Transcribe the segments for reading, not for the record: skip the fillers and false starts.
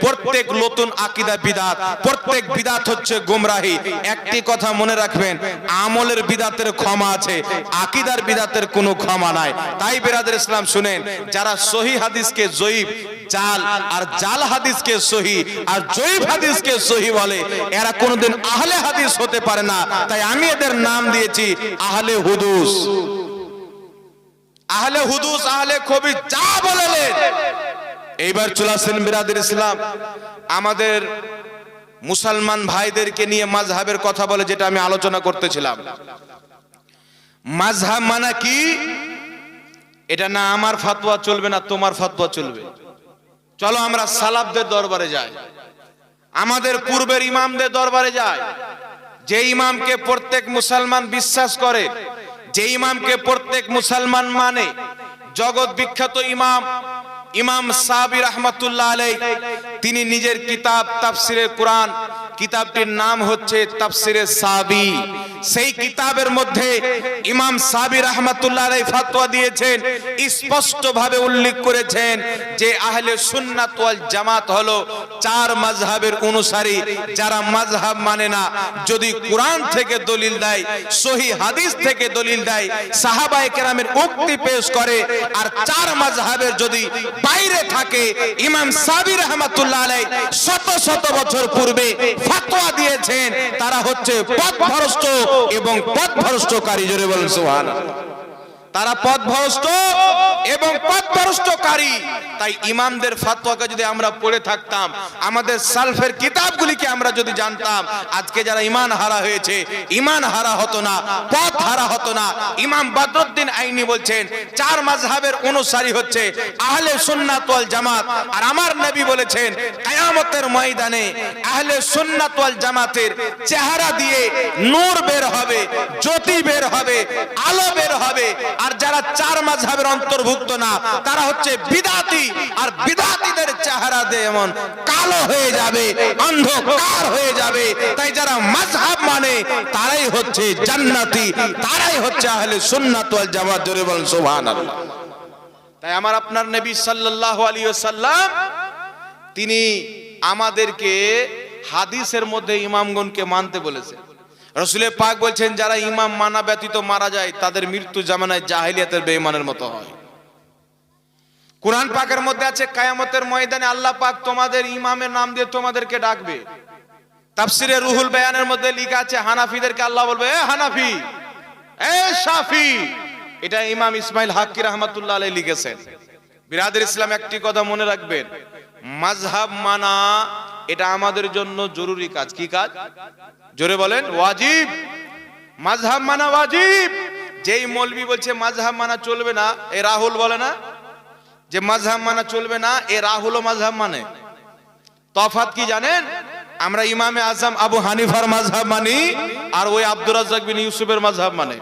প্রত্যেক নতুন আকীদা বিদআত, প্রত্যেক বিদআত হচ্ছে গোমরাহি। একটি কথা মনে রাখবেন, আমলের বিদআতের ক্ষমা আছে, আকীদার বিদআতের কোনো ক্ষমা নাই। তাই বিরাদর ইসলাম শুনেন, যারা সহিহ হাদিসকে জয়ীফ, জাল, আর জাল হাদিসকে সহিহ আর জয়ীফ হাদিসকে সহিহ বলে, এরা কোনোদিন আহলে হাদিস হতে পারে না। তাই আমি এদের নাম দিয়েছি আহলে হুদুস। আহলে হুদুস, আহলে খবিস যা বলেন। এইবার চলে আসেন বিরাদর ইসলাম, আমাদের মুসলমান ভাইদেরকে নিয়ে মাযহাবের কথা বলে, যেটা আমি আলোচনা করতেছিলাম। মাযহাব মানে কি? এটা না আমার ফতোয়া চলবে, না তোমার ফতোয়া চলবে। চলো আমরা সালাফদের দরবারে যাই, আমাদের পূর্বের ইমামদের দরবারে যাই, যে ইমামকে প্রত্যেক মুসলমান বিশ্বাস করে, যে ইমামকে প্রত্যেক মুসলমান মানে। জগৎ বিখ্যাত ইমাম ইমাম সাবি রাহমাতুল্লাহ আলাইহি, তিনি নিজের কিতাব তাফসিরে কোরআন, কিতাবটির নাম হচ্ছে তাফসিরে সাবি। সেই কিতাবের মধ্যে ইমাম সাবি রাহমাতুল্লাহ আলাইহি ফতোয়া দিয়েছেন, স্পষ্ট ভাবে উল্লেখ করেছেন যে আহলে সুন্নাত ওয়াল জামাত হলো চার মাযহাবের অনুসারী। যারা মাযহাব মানে না, যদি কোরআন থেকে দলিল দেয়, সহিহ হাদিস থেকে দলিল দেয়, সাহাবায়ে কেরামের উক্তি পেশ করে, আর চার মাযহাবের যদি বাইরে থাকে, ইমাম সাবি রাহমাতুল্লাহ আলাইহি শত শত বছর পূর্বে ফতোয়া দিয়েছেন, তারা হচ্ছে পথভ্রষ্ট এবং পথভ্রষ্টকারী। জোরে বলেন সুবহানাল্লাহ। তারা পথভ্রষ্ট এবং পথভ্রষ্টকারী। তাই ইমামদের ফতোয়াকে যদি আমরা পড়ে থাকতাম, আমাদের সালফের কিতাবগুলিকে আমরা যদি জানতাম, আজকে যারা ঈমান হারা হয়েছে, ঈমান হারা হতো না, পথ হারা হতো না। ইমাম বদরুদ্দিন আইনি বলছেন, চার মাযহাবের অনুসারী হচ্ছে আহলে সুন্নাত ওয়াল জামাত। আর আমার নবী বলেছেন, কিয়ামতের ময়দানে আহলে সুন্নাত ওয়াল জামাতের চেহারা দিয়ে নূর বের হবে, জ্যোতি বের হবে, আলো বের হবে। আর যারা চার মাযহাবের অন্তর্ভুক্ত না, তারা হচ্ছে বিদআতি, আর বিদআতিদের চেহারা যেমন কালো হয়ে যাবে, অন্ধকার হয়ে যাবে। তাই যারা মাযহাব মানে, তারাই হচ্ছে জান্নাতি, তারাই হচ্ছে আহলে সুন্নাত ওয়াল জামাত। জোরে বলেন সুবহানাল্লাহ। তাই আমার আপনার নবী সাল্লাল্লাহু আলাইহি ওয়াসাল্লাম, তিনি আমাদেরকে হাদিসের মধ্যে ইমামগণকে মানতে বলেছেন। রাসূল পাক বলছেন, যারা ইমাম মানা ব্যতীত মারা যায়, তাদের মৃত্যু জামানায় জাহেলিয়াতের বেঈমানের মতো হয়। কুরআন পাকের মধ্যে আছে, কিয়ামতের ময়দানে আল্লাহ পাক তোমাদের ইমামের নাম দিয়ে তোমাদেরকে ডাকবে। তাফসিরে রুহুল বায়ানের মধ্যে লেখা আছে, হানাফিদেরকে আল্লাহ বলবে, এ হানাফি, এ শাফি। এটা ইমাম ইসমাইল হাক্কি রাহমাতুল্লাহ আলাইহি লিখেছেন। বিরাদর ইসলাম, একটি কথা মনে রাখবেন, মাযহাব মানা এটা আমাদের জন্য জরুরি কাজ। কি কাজ? জোরে বলেন, ওয়াজিব। মাযহাব মানা ওয়াজিব। যেই মৌলবি বলছে মাযহাব মানা চলবে না, এ রাহুল বলে না যে মাযহাব মানা চলবে না, এ রাহুলও মাযহাব মানে। তফাৎ কি জানেন? আমরা ইমামে আজম আবু হানিফার মাযহাব মানি, আর ওই আব্দুর রাজ্জাক বিন ইউসুফের মাযহাব মানে,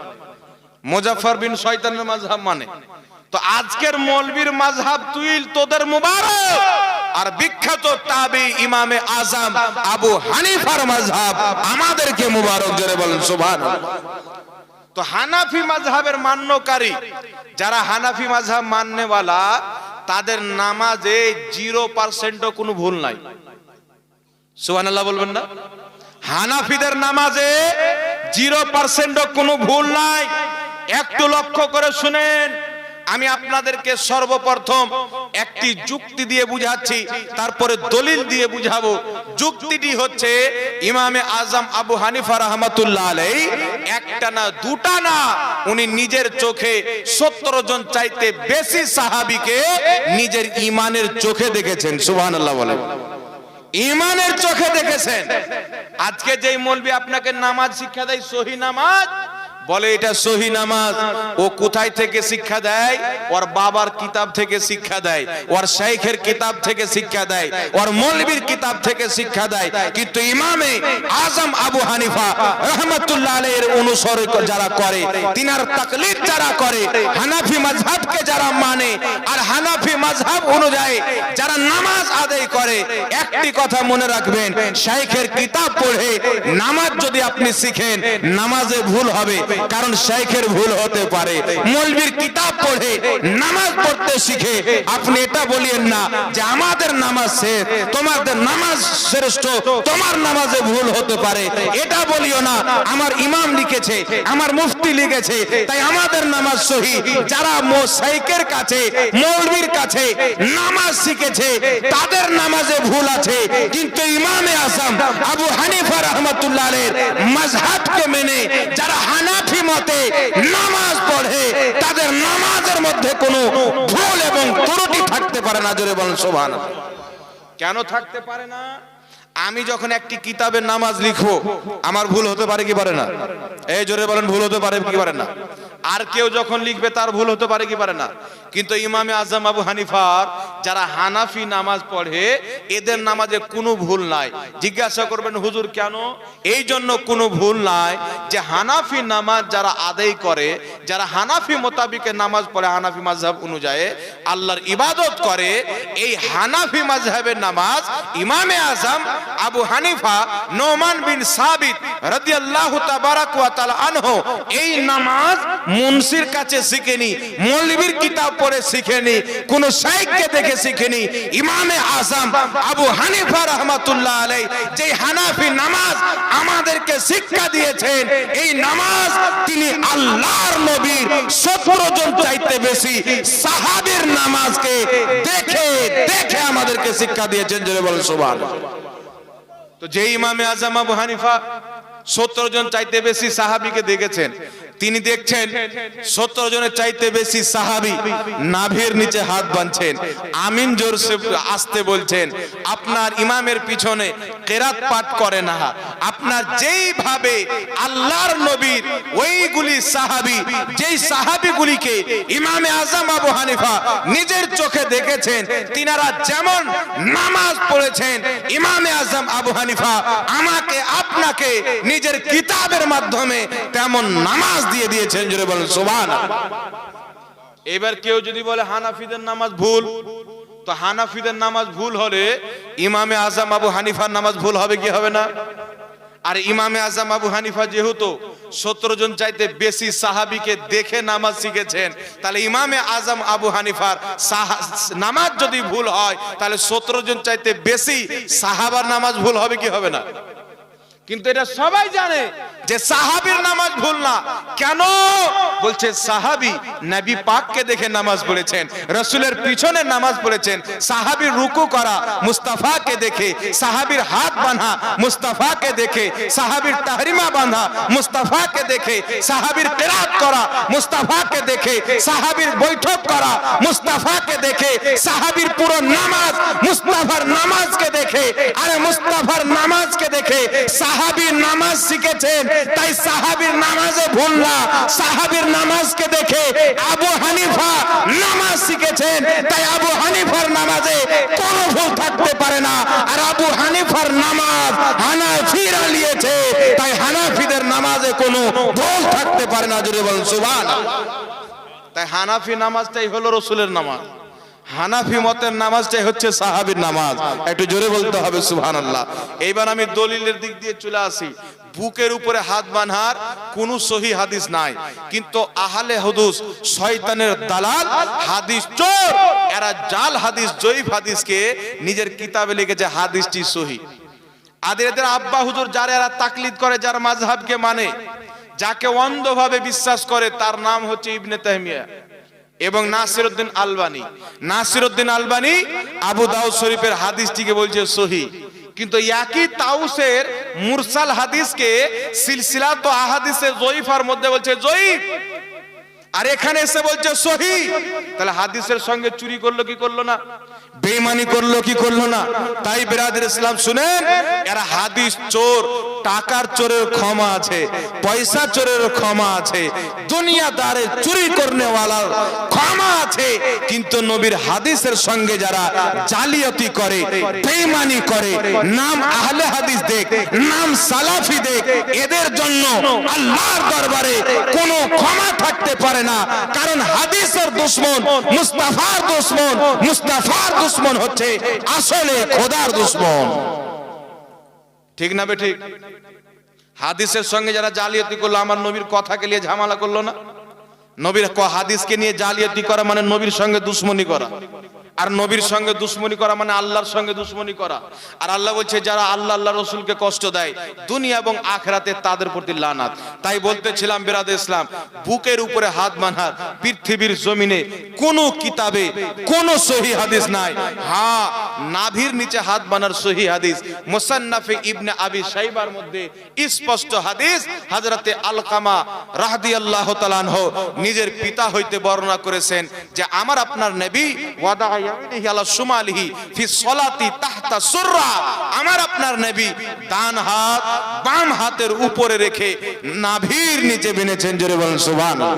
মুজাফফর বিন শয়তানের মাযহাব মানে। তো আজকের মৌলবীর মাযহাব তুই তোদের মুবারক, আর বিখ্যাত তাবি ইমামে আজম আবু হানিফার মাযহাব আমাদেরকে মুবারক। জোরে বলেন সুবহানাল্লাহ। তো হানাফি মাযহাবের মান্যকারী, যারা হানাফি মাযহাব মাননেওয়ালা, তাদের নামাজে 0% কোনো ভুল নাই। সুবহানাল্লাহ বলবেন না? হানাফিদের নামাজে 0% কোনো ভুল নাই। একটু লক্ষ্য করে শুনেন, আমি আপনাদেরকে সর্বপ্রথম একটি যুক্তি দিয়ে বুঝাচ্ছি, তারপরে দলিল দিয়ে বুঝাবো। যুক্তিটি হচ্ছে, ইমামে আজম আবু হানিফা রাহমাতুল্লাহ আলাইহি একটা না, দুটা না, উনি নিজের চোখে 70 জন চাইতে বেশি সাহাবীকে নিজের ঈমানের চোখে দেখেছেন। সুবহানাল্লাহ বলেন। ঈমানের চোখে দেখেছেন। আজকে যেই মৌলবি আপনাকে নামাজ শিক্ষা দেয়, সহি নামাজ বলে, এটা সহি নামাজ, ও কোথায় থেকে শিক্ষা দেয়? ওর বাবার কিতাব থেকে শিক্ষা দেয়, ওর শাইখের কিতাব থেকে শিক্ষা দেয়, ওর মৌলবীর কিতাব থেকে শিক্ষা দেয়। কিন্তু ইমামে আজম আবু হানিফা রাহমাতুল্লাহ আলাইহির অনুসরণ যারা করে, তিনার তাকলিদ যারা করে, হানাফি মাযহাবকে যারা মানে, আর হানাফি মাযহাব অনুযায়ী যারা নামাজ আদায় করে, একটি কথা মনে রাখবেন, শাইখের কিতাব পড়ে নামাজ যদি আপনি শিখেন, নামাজে ভুল হবে, কারণ শেখের ভুল হতে পারে। মৌলবীর কিতাব পড়ে নামাজ পড়তে শিখে আপনি এটা বলিয়েন না যে আমাদের নামাজ শেষ, তোমাদের নামাজ শ্রেষ্ঠ, তোমার নামাজে ভুল হতে পারে, এটা বলিও না। আমার ইমাম লিখেছে, আমার মুফতি লিখেছে, তাই আমাদের নামাজ সহি। যারা শেখের কাছে, মৌলবীর কাছে নামাজ শিখেছে তাদের নামাজে ভুল আছে, কিন্তু ইমামে আজম আবু হানিফা রাহমাতুল্লাহ আলাইহির মাযহাবকে মেনে যারা হানাফি মতে নামাজ পড়ে তাদের নামাজের মধ্যে কোনো ভুল এবং ত্রুটি থাকতে পারে না। জোরে বলেন সুবহানাল্লাহ। কেন থাকতে পারে না? আমি যখন একটি কিতাবের নামাজ লিখবো আমার ভুল হতে পারে কি পারে না? এই জোরে বলেন, ভুল হতে পারে কি পারে না? আর কেউ যখন লিখবে তার ভুল হতে পারে কি পারে না? কিন্তু ইমামে আজম আবু হানিফার যারা হানাফি নামাজ পড়ে এদের নামাজে কোনো ভুল নাই। জিজ্ঞাসা করবেন হুজুর কেন? এই জন্য কোনো ভুল নাই যে হানাফি নামাজ যারা আদায় করে, যারা হানাফি মোতাবিকে নামাজ পড়ে, হানাফি মাযহাব অনুযায়ী আল্লাহর ইবাদত করে, এই হানাফি মাযহাবের নামাজ ইমামে আজম আবু হানিফা নোমান বিন সাবিত রাদিয়াল্লাহু তাবারাক ওয়া তাআলা আনহু এই নামাজ মুনসির কাছে শিখেনি, মৌলবীর কিতাব পড়ে শিখেনি, কোন শাইখকে দেখে শিখেনি। ইমামে আজম আবু হানিফা রাহমাতুল্লাহ আলাইহি যে হানাফি নামাজ আমাদেরকে শিক্ষা দিয়েছেন, এই নামাজ তিনি আল্লাহর নবীর 17 জন চাইতে বেশি সাহাবীর নামাজকে দেখে দেখে আমাদেরকে শিক্ষা দিয়েছেন। জোরে বলেন সুবহানাল্লাহ। তো যে ইমামে আজম আবু হানিফা 17 জন চাইতে বেশি সাহাবীকে দেখেছেন, তিনি দেখছেন 17 জনের চাইতে বেশি সাহাবী নাভির নিচে হাত বাঁধছেন, আমিন জোরসে আসতে বলছেন। আপনার ইমামের পিছনে কেরাত পাঠ করে না। আপনার যেইভাবে আল্লাহর নবীর ওইগুলি সাহাবী, যেই সাহাবীগুলিকে ইমামে আজম আবু হানিফা নিজের চোখে দেখেছেন, তিনারা যেমন নামাজ পড়েছেন, ইমামে আজম আবু হানিফা আমাকে আপনাকে নিজের কিতাবের মাধ্যমে তেমন নামাজ দিয়ে দিয়েছেন। জোরে বলেন সুবহানাল্লাহ। এবার কেউ যদি বলে হানাফিদের নামাজ ভুল, তো হানাফিদের নামাজ ভুল হলে ইমামে আজম আবু হানিফার নামাজ ভুল হবে কি হবে না? আর ইমামে আজম আবু হানিফা যেহেতু 17 জন চাইতে বেশি সাহাবীকে দেখে নামাজ শিখেছেন, তাহলে ইমামে আজম আবু হানিফার নামাজ যদি ভুল হয় তাহলে 17 জন চাইতে বেশি সাহাবার নামাজ ভুল হবে কি হবে না? কিন্তু এটা সবাই জানে যে সাহাবীর নামাজ ভুল না। কেন? বলছে সাহাবী নবী পাককে দেখে নামাজ পড়েছেন, রাসূলের পিছনে নামাজ পড়েছেন, সাহাবীর রুকু করা মুস্তাফাকে দেখে, সাহাবীর হাত বাঁধা মুস্তাফাকে দেখে, সাহাবীর তাহরিমা বাঁধা মুস্তাফাকে দেখে, সাহাবীর কিরাত করা মুস্তাফাকে দেখে, সাহাবীর বৈঠক করা মুস্তাফাকে দেখে, সাহাবীর পুরো নামাজ মুস্তাফার নামাজকে দেখে, আরে মুস্তাফার নামাজকে দেখে সাহাবীর নামাজ শিখেছেন, তাই সাহাবীর নামাজে ভুল না। সাহাবীর নামাজকে দেখে আবু হানিফা নামাজ শিখেছেন, তাই আবু হানিফার নামাজে কোনো ভুল থাকতে পারে না। আর আবু হানিফার নামাজ হানাফিরা নিয়েছে, তাই হানাফিদের নামাজে কোনো ভুল থাকতে পারে না। জোরে বলেন সুবহানাল্লাহ। তাই হানাফি নামাজটাই হলো রাসূলের নামাজ, হানাফি মতের নামাজটাই হচ্ছে সাহাবীর নামাজ। একটু জোরে বলতে হবে সুবহানাল্লাহ। এইবার আমি দলিলের দিক দিয়ে চলে আসি। বুকের উপরে হাত বাঁধার কোন সহি হাদিস নাই, কিন্তু আহলে হুদুস শয়তানের দালাল হাদিস চোর, এরা জাল হাদিস জয়ীফ হাদিসকে নিজের কিতাবে লিখেছে হাদিসটি সহি। এদের আব্বা হুজুর যারা এরা তাকলিদ করে, যার মাযহাবকে মানে, যাকে অন্ধভাবে বিশ্বাস করে, তার নাম হচ্ছে ইবনে তাইমিয়া এবং নাসিরউদ্দিন আলবানী। নাসিরউদ্দিন আলবানী আবু দাউদ শরীফের হাদিসটিকে বলছে সহি, কিন্তু একই তাউসের মুরসাল হাদিসকে সিলসিলাত আহাদিসে জয়ীফার মধ্যে বলছে জয়ীফ, আর এখানে এসে বলছে সহি। তাহলে হাদিসের সঙ্গে চুরি করলো কি করলো না? বেঈমানি করলো কি করলো না? তাই বিরাদর ইসলাম শুনেন, এরা হাদিস চোর, টাকার চোরের ক্ষমা আছে, পয়সা চোরের ক্ষমা আছে, দুনিয়াদারের চুরি করনে ওয়ালার ক্ষমা আছে, কিন্তু নবীর হাদিসের সঙ্গে যারা জালিয়াতি করে, বেঈমানি করে, নাম আহলে হাদিস দেখ, নাম সালাফি দেখ, এদের জন্য আল্লাহর দরবারে কোনো ক্ষমা থাকতে পারে না। কারণ হাদিসের দুশমন মুস্তাফার দুশমন, মুস্তাফার দুশমন হচ্ছে আসলে খোদার দুশমন। ঠিক না বে ঠিক? হাদিসের সঙ্গে যারা জালিয়াতি করলো, আমার নবীর কথাকে নিয়ে ঝামেলা করলো না? নবীর হাদিসকে নিয়ে জালিয়াতি করা মানে নবীর সঙ্গে দুশ্মনী করা, আর নবীর সঙ্গে দুশ্মনী করা মানে আল্লাহর সঙ্গে দুশ্মনী করা। আর আল্লাহ বলছে যারা আল্লাহ রসুলকে কষ্ট দেয় দুনিয়া এবং আখিরাতে তাদের প্রতি লানাত। তাই বলতেছিলাম বিরাদর ইসলাম, বুকের উপরে হাত বাঁধার পৃথিবীর জমিনে কোন কিতাবে কোন সহিহ হাদিস নাই। হ্যাঁ, নাভির নিচে হাত বাঁধার সহিহ হাদিস মুসান্নাফে ইবনে আবি শাইবার মধ্যে স্পষ্ট হাদিস হযরতে আলকামা রাদিয়াল্লাহু তাআলা আনহু নিজের পিতা হইতে বর্ণনা করেছেন যে আমার আপনার নবী ওয়াদা ইয়ামিনিহি আলা শুমালিহি ফি সলাতি তাহতা সুররা, আমার আপনার নবী ডান হাত বাম হাতের উপরে রেখে নাভির নিচে বেঁধেছেন। জোরে বলেন সুবহানাল্লাহ।